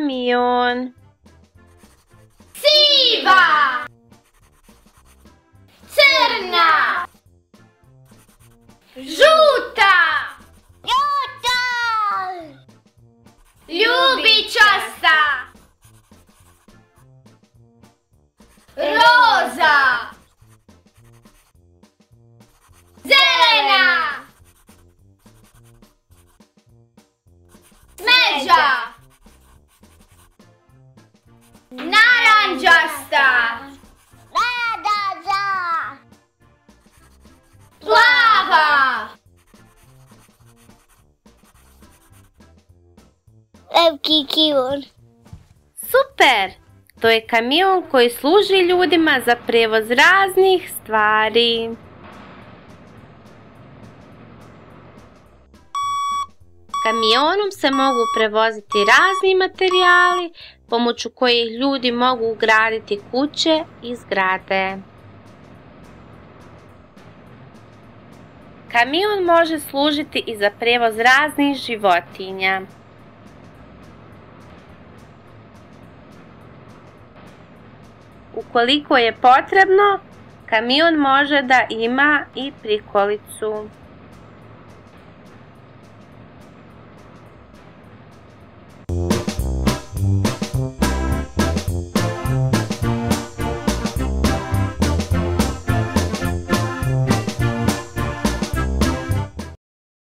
kamion? Siva, crna, žuta, ljubičasta, roza, zelena, smeđa, naranđasta, plava, Kamion. Super! To je kamion koji služi ljudima za prevoz raznih stvari. Kamionom se mogu prevoziti razni materijali pomoću kojih ljudi mogu ugraditi kuće i zgrade. Kamion može služiti i za prevoz raznih životinja. Ukoliko je potrebno, kamion može da ima i prikolicu.